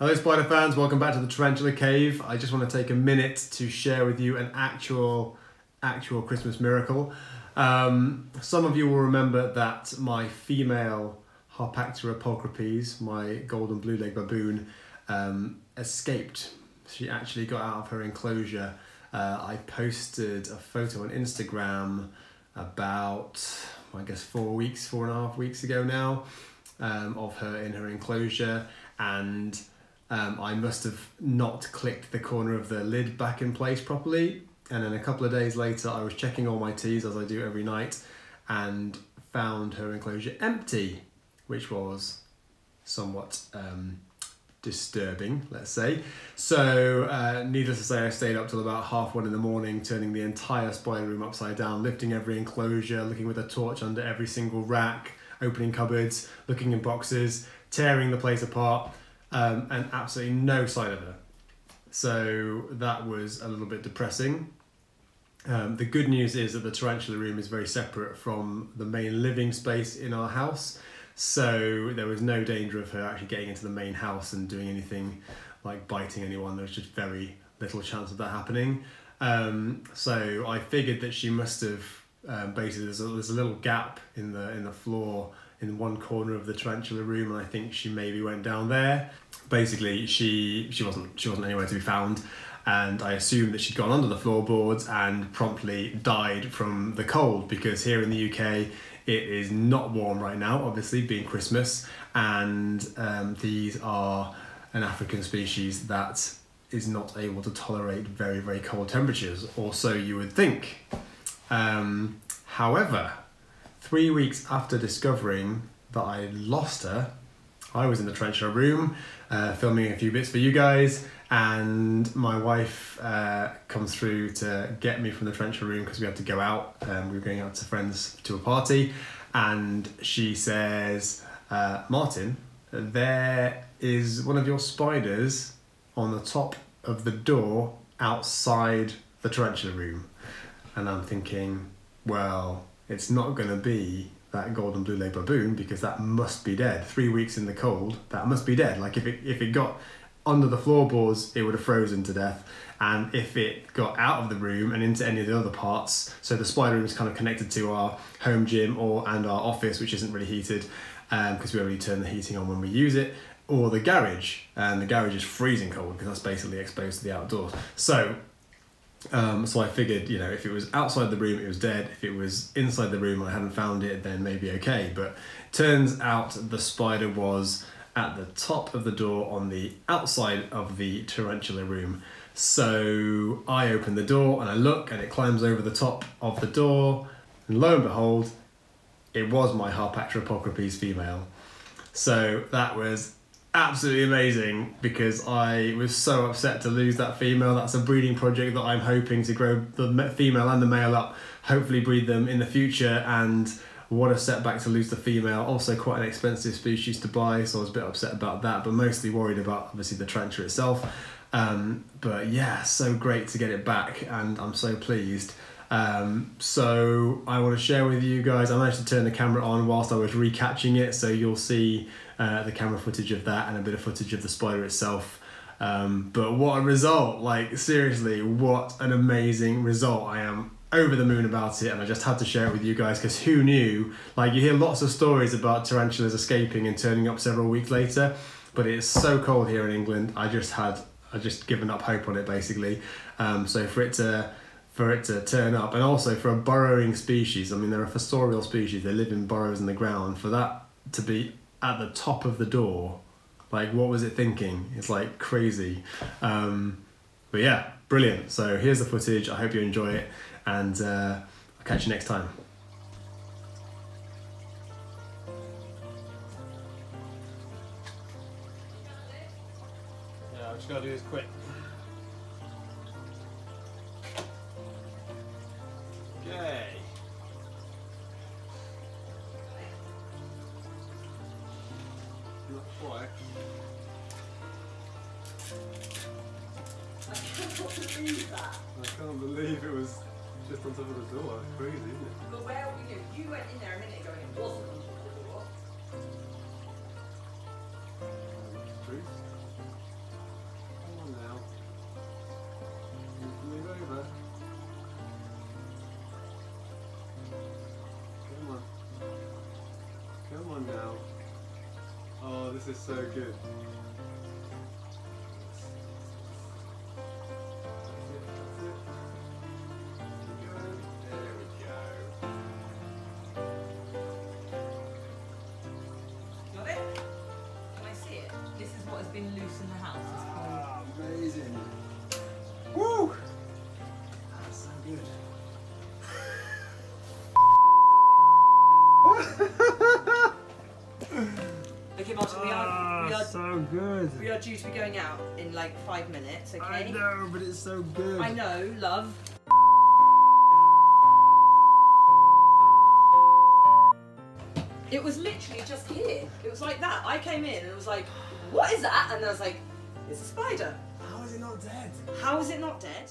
Hello spider fans, welcome back to the Tarantula Cave. I just want to take a minute to share with you an actual Christmas miracle. Some of you will remember that my female Harpactira pulchripes, my golden blue-leg baboon, escaped. She actually got out of her enclosure. I posted a photo on Instagram about, I guess 4.5 weeks ago now, of her in her enclosure, and I must have not clicked the corner of the lid back in place properly, and then a couple of days later I was checking all my teas as I do every night and found her enclosure empty, which was somewhat disturbing, let's say. So needless to say, I stayed up till about 1:30 in the morning, turning the entire spider room upside down, lifting every enclosure, looking with a torch under every single rack, opening cupboards, looking in boxes, tearing the place apart, and absolutely no sign of her. So that was a little bit depressing. The good news is that the tarantula room is very separate from the main living space in our house, so there was no danger of her actually getting into the main house and doing anything like biting anyone. There was just very little chance of that happening. So I figured that she must have basically there's a little gap in the floor in one corner of the tarantula room, and I think she maybe went down there. Basically, she wasn't anywhere to be found, and I assumed that she'd gone under the floorboards and promptly died from the cold, because here in the UK it is not warm right now, obviously being Christmas, and these are an African species that is not able to tolerate very, very cold temperatures, or so you would think. However, 3 weeks after discovering that I lost her, I was in the tarantula room filming a few bits for you guys, and my wife comes through to get me from the tarantula room because we had to go out. We were going out to friends to a party, and she says, Martin, there is one of your spiders on the top of the door outside the tarantula room. And I'm thinking, well, it's not going to be that golden blue-leg baboon, because that must be dead. 3 weeks in the cold, that must be dead. Like if it got under the floorboards, it would have frozen to death. And if it got out of the room and into any of the other parts, so the spider room is kind of connected to our home gym and our office, which isn't really heated because we only turn the heating on when we use it, or the garage, and the garage is freezing cold because that's basically exposed to the outdoors. So I figured, you know, if it was outside the room, it was dead. If it was inside the room and I hadn't found it, then maybe okay. But turns out the spider was at the top of the door on the outside of the tarantula room. So I open the door and I look, and it climbs over the top of the door, and lo and behold, it was my Harpactira pulchripes female. So that was absolutely amazing, because I was so upset to lose that female. That's a breeding project that I'm hoping to grow the female and the male up, hopefully breed them in the future, and what a setback to lose the female. Also quite an expensive species to buy, so I was a bit upset about that, but mostly worried about obviously the tarantula itself. But yeah, so great to get it back, and I'm so pleased. So I want to share with you guys, I managed to turn the camera on whilst I was recatching it, so you'll see the camera footage of that and a bit of footage of the spider itself. But what a result, like seriously, what an amazing result. I am over the moon about it, and I just had to share it with you guys, because who knew? Like, you hear lots of stories about tarantulas escaping and turning up several weeks later, but it's so cold here in England, I just given up hope on it basically. So for it to turn up, and also for a burrowing species, I mean, they're a fossorial species, they live in burrows in the ground, for that to be at the top of the door, like what was it thinking? It's like crazy. But yeah, brilliant. So here's the footage, I hope you enjoy it, and I'll catch you next time. Yeah, I've just got to do this quick. Okay. Not quite. I can't believe that. I can't believe it was just on top of the door. Crazy, isn't it? But where you went in there a minute ago and it wasn't on top of the door. Truth. This is so good. Got it? Can I see it? This is what has been loose in the house. Ah, amazing. Woo! That's so good. Okay, Martin, we are so good. we are due to be going out in like 5 minutes, okay? I know, but it's so good. I know, love. It was literally just here. It was like that. I came in and it was like, what is that? And I was like, it's a spider. How is it not dead? How is it not dead?